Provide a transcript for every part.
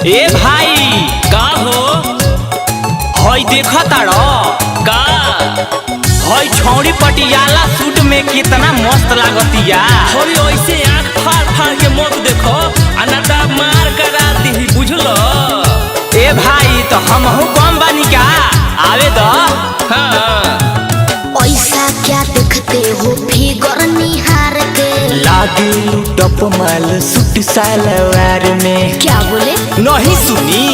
ए भाई का हो हई देखा तारो का हई छौड़ी पटियाला सूट में कितना मस्त लागतिया। हरी ऐसे आँख फाड़ फाड़ के मत देखो अनाटा मार करा दी बुझलो। ए भाई तो हमहू कम बानी का आवे दो। हाँ ऐसा क्या देखते हो फिगर निहार के लागे टप माल सूट सलवार में। क्या बोले नहीं सुनी।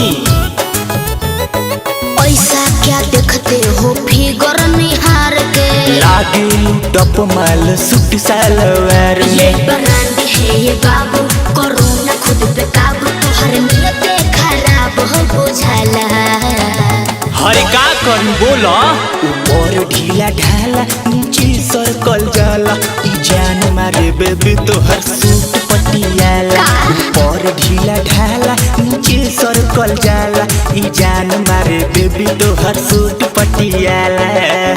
ऐसा क्या देखते हो फिगर निहार के लागे टप माल सूट सलवार ये में। ब्रांड है ये बाबू करो ना खुद पे काबू तोहर नियत खराब हो बुझाला। हरे का करूं बोलो। ऊपर ढीला ढाला नीचे सर्कल जाला ई जान मारे बेबी तो हर सूट पटियाला। ऊपर ढीला ढाला नीचे सर्कल जाला ई जान मारे बेबी तो हर सूट पटियाला।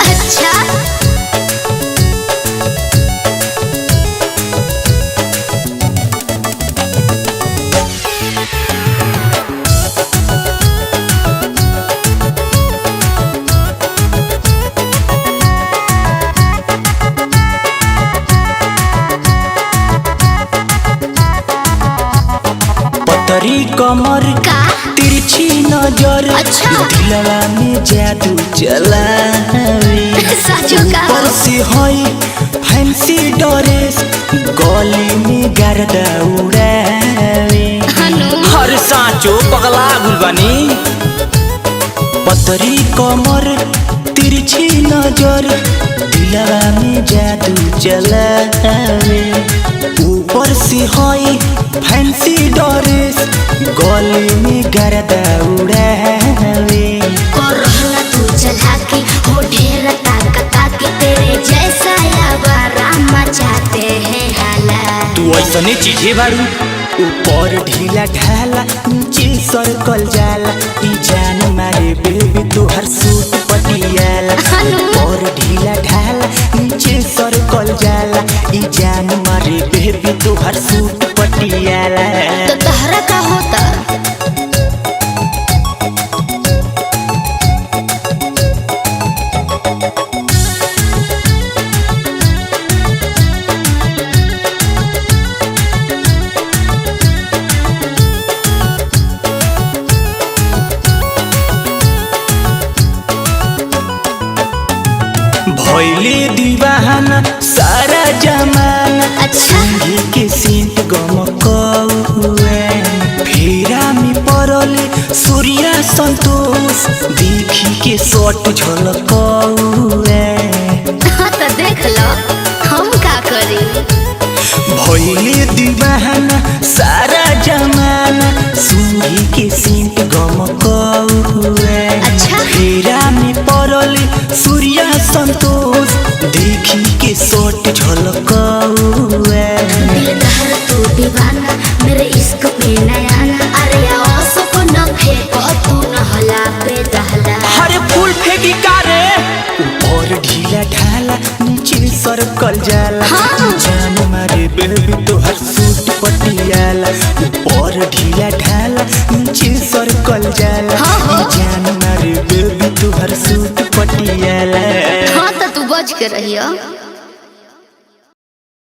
अच्छा पतरी कमर का तिरछी नजर अच्छा। दिलवा में जादू चलावी। साचो का ऊपर से हई फैंसी ड्रेस गली में गर्दा उड़ावे। हनु हर साँचो पगला गुलबानी। पतरी कमर तिरछी नजर दिलवा में जादू चलावे। ऊपर से हई फैंसी ड्रेस गली में गर्दा उड़ावे। कोरोना तू चला के हो ढेर ताकता के तेरे जैसा यावारा मचाते हैं हाला। तू ऐसने चीजें बारू। ऊपर ढीला ढाला नीचे सर्कल जाला ई जान मारे बेबी तो हर सूट पटियाला। ऊपर ढीला ढाला नीचे सर्कल जाला ई जान मारे बेबी तो हर सूट पटियाला। तो तहरा का होता भइले दीवाना सारा जमाना। अच्छा। संगी के सीट गमकौए फेरा में पड़ले सूर्या संतोष देखी के शॉट झलकौए। हाँ तो देख लो हम का करी। भइले दीवाना सारा जमाना संगी के सीट गमकौए। अच्छा। फेरा में पड़ले सूर्या संतोष देखी के शॉट झलकौए। दिलदार तू दीवाना मेरे इश्क पे नया ना अरे आंसू को न फेंको तू न हला पे दहला। हरे फूल फेंकी कारे। ऊपर ढीला ढाला नीचे सर्कल जाला हाँ। जान मारे बेबी तो हर सूट पटियाला। ऊपर ढीला ढाला नीचे सर्कल जाला हाँ। जान मारे बेबी तो हर सूट पटियाला। हाँ तो तू बच के रहियो।